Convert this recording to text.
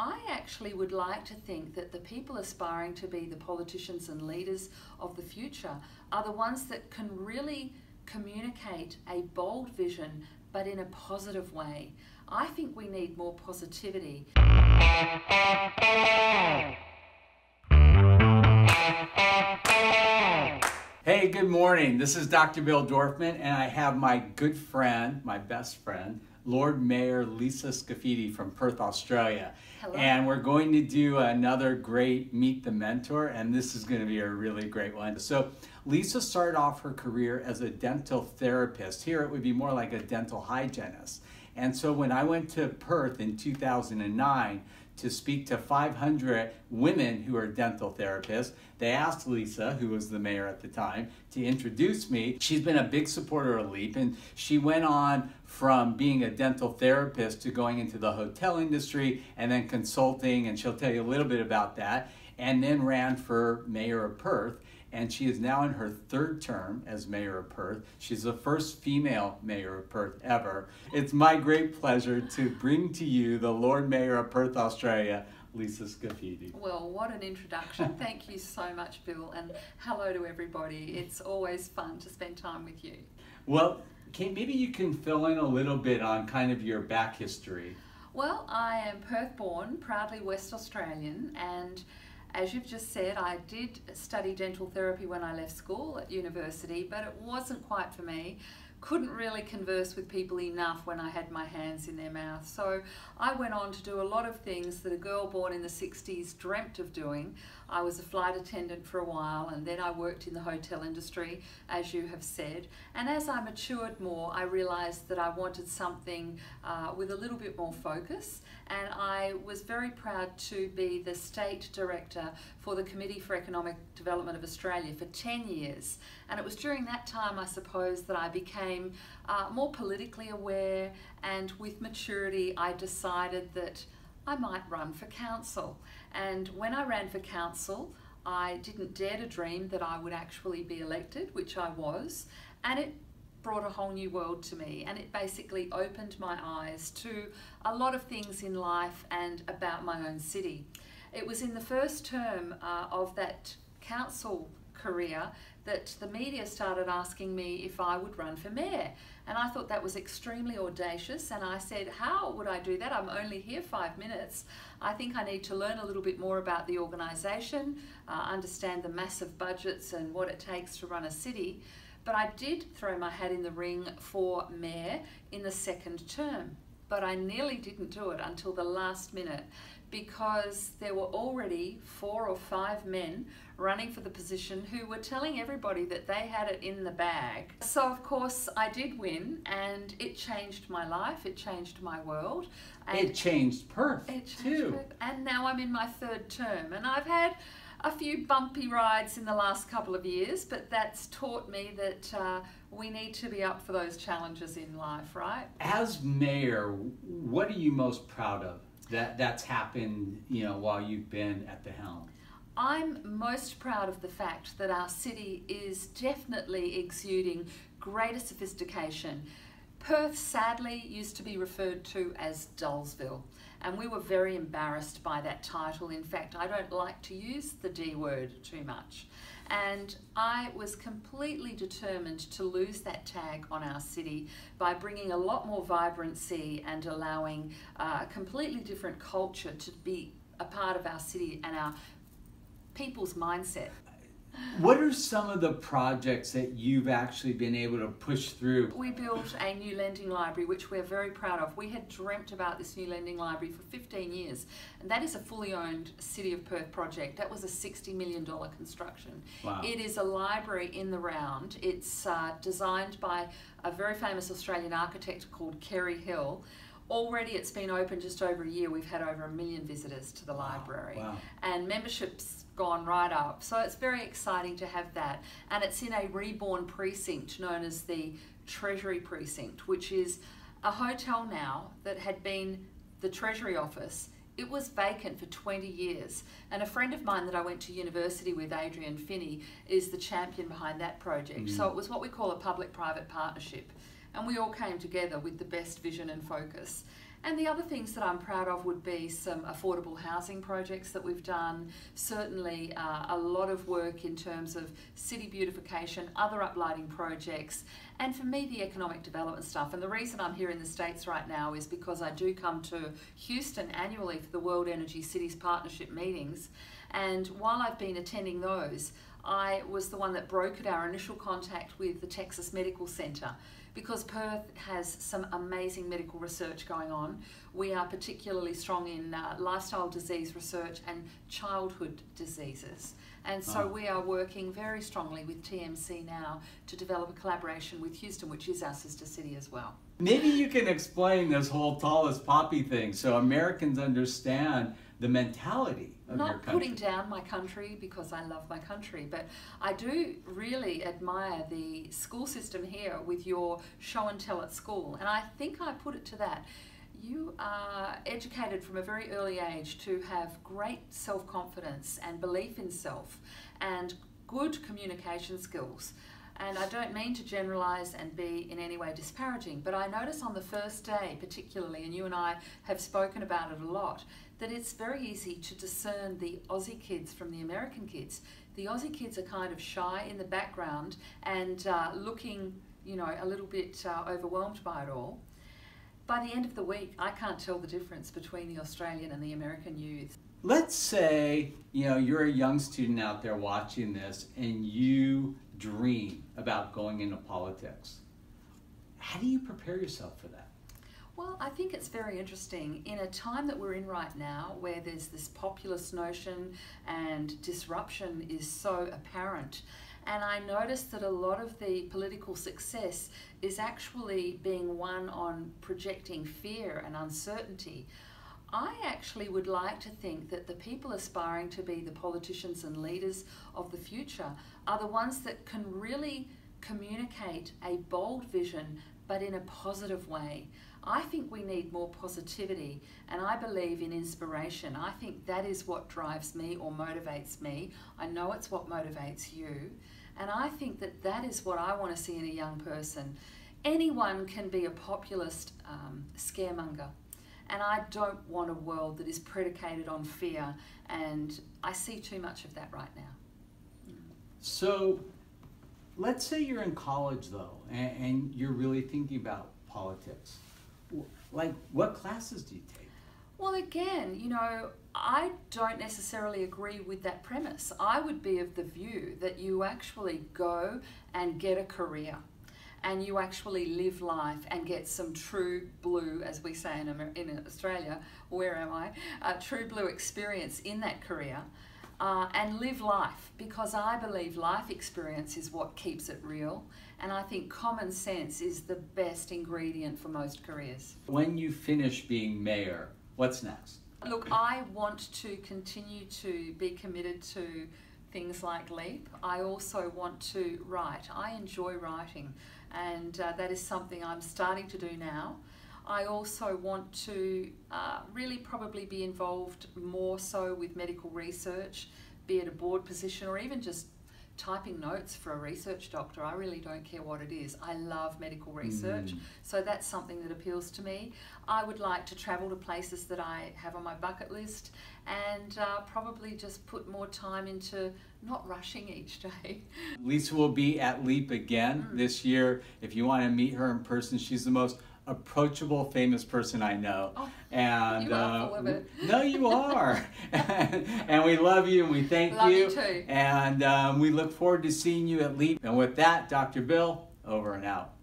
I actually would like to think that the people aspiring to be the politicians and leaders of the future are the ones that can really communicate a bold vision, but in a positive way. I think we need more positivity. Hey, good morning. This is Dr. Bill Dorfman, and I have my good friend, my best friend, Lord Mayor Lisa Scaffidi from Perth, Australia. Hello. And we're going to do another great Meet the Mentor, and this is going to be a really great one. So Lisa started off her career as a dental therapist. Here it would be more like a dental hygienist. And so when I went to Perth in 2009 to speak to 500 women who are dental therapists, they asked Lisa, who was the mayor at the time, to introduce me. She's been a big supporter of LEAP, and she went on from being a dental therapist to going into the hotel industry and then consulting, and she'll tell you a little bit about that, and then ran for mayor of Perth. And she is now in her third term as mayor of Perth. She's the first female mayor of Perth ever. It's my great pleasure to bring to you the Lord Mayor of Perth, Australia, Lisa Scaffidi. Well, what an introduction. Thank you so much, Bill, and hello to everybody. It's always fun to spend time with you. Well, maybe you can fill in a little bit on kind of your back history. Well, I am Perth born, proudly West Australian, and as you've just said, I did study dental therapy when I left school at university, but it wasn't quite for me. Couldn't really converse with people enough when I had my hands in their mouth. So I went on to do a lot of things that a girl born in the 60s dreamt of doing. I was a flight attendant for a while, and then I worked in the hotel industry, as you have said. And as I matured more, I realized that I wanted something with a little bit more focus. And I was very proud to be the state director for the Committee for Economic Development of Australia for 10 years. And it was during that time, I suppose, that I became more politically aware, and with maturity I decided that I might run for council. And when I ran for council, I didn't dare to dream that I would actually be elected, which I was, and it brought a whole new world to me, and it basically opened my eyes to a lot of things in life and about my own city. It was in the first term of that council career that the media started asking me if I would run for mayor, and I thought that was extremely audacious, and I said, how would I do that? I'm only here 5 minutes. I think I need to learn a little bit more about the organisation, understand the massive budgets and what it takes to run a city. But I did throw my hat in the ring for mayor in the second term, but I nearly didn't do it until the last minute, because there were already 4 or 5 men running for the position who were telling everybody that they had it in the bag. So of course I did win, and it changed my life, it changed my world. And it changed Perth too. Perth. And now I'm in my third term, and I've had a few bumpy rides in the last couple of years, but that's taught me that we need to be up for those challenges in life, right? As mayor, what are you most proud of that's happened, while you've been at the helm? I'm most proud of the fact that our city is definitely exuding greater sophistication. Perth sadly used to be referred to as Dullsville, and we were very embarrassed by that title. In fact, I don't like to use the D word too much. And I was completely determined to lose that tag on our city by bringing a lot more vibrancy and allowing a completely different culture to be a part of our city and our people's mindset. What are some of the projects that you've actually been able to push through? We built a new lending library, which we're very proud of. We had dreamt about this new lending library for 15 years, and that is a fully owned City of Perth project. That was a $60 million construction. Wow. It is a library in the round. It's designed by a very famous Australian architect called Kerry Hill. Already it's been open just over a year. We've had over 1 million visitors to the library. Wow. And membership's gone right up. So it's very exciting to have that. And it's in a reborn precinct known as the Treasury Precinct, which is a hotel now that had been the Treasury office. It was vacant for 20 years. And a friend of mine that I went to university with, Adrian Finney, is the champion behind that project. So it was what we call a public-private partnership. And we all came together with the best vision and focus. And the other things that I'm proud of would be some affordable housing projects that we've done, certainly a lot of work in terms of city beautification, other uplighting projects, and for me the economic development stuff. And the reason I'm here in the States right now is because I do come to Houston annually for the World Energy Cities Partnership meetings, and while I've been attending those, I was the one that brokered our initial contact with the Texas Medical Center, because Perth has some amazing medical research going on. We are particularly strong in lifestyle disease research and childhood diseases. And so we are working very strongly with TMC now to develop a collaboration with Houston, which is our sister city as well. Maybe you can explain this whole tallest poppy thing so Americans understand the mentality of your country. Not putting down my country, because I love my country, but I do really admire the school system here with your show and tell at school. And I think I put it to that. You are educated from a very early age to have great self-confidence and belief in self and good communication skills. And I don't mean to generalise and be in any way disparaging, but I notice on the first day particularly, and you and I have spoken about it a lot, that it's very easy to discern the Aussie kids from the American kids. The Aussie kids are kind of shy in the background and looking, you know, a little bit overwhelmed by it all. By the end of the week, I can't tell the difference between the Australian and the American youth. Let's say, you know, you're a young student out there watching this and you dream about going into politics. How do you prepare yourself for that? Well, I think it's very interesting in a time that we're in right now where there's this populist notion and disruption is so apparent. And I noticed that a lot of the political success is actually being won on projecting fear and uncertainty. I actually would like to think that the people aspiring to be the politicians and leaders of the future are the ones that can really communicate a bold vision, but in a positive way. I think we need more positivity, and I believe in inspiration. I think that is what drives me or motivates me. I know it's what motivates you, and I think that that is what I want to see in a young person. Anyone can be a populist scaremonger, and I don't want a world that is predicated on fear, and I see too much of that right now. So let's say you're in college though, and you're really thinking about politics. Like, what classes do you take? Well, again, you know, I don't necessarily agree with that premise. I would be of the view that you actually go and get a career and you actually live life and get some true blue, as we say in Australia, where am I? True blue experience in that career. And live life, because I believe life experience is what keeps it real, and I think common sense is the best ingredient for most careers. When you finish being mayor, what's next? Look, I want to continue to be committed to things like LEAP. I also want to write. I enjoy writing, and that is something I'm starting to do now. I also want to really probably be involved more so with medical research, be it a board position or even just typing notes for a research doctor. I really don't care what it is. I love medical research, so that's something that appeals to me. I would like to travel to places that I have on my bucket list and probably just put more time into not rushing each day. Lisa will be at LEAP again this year. If you want to meet her in person, she's the most approachable, famous person I know. Oh, and you are full of it. No, you are. And we love you and we thank Love you. you too. And we look forward to seeing you at LEAP. And with that, Dr. Bill, over and out.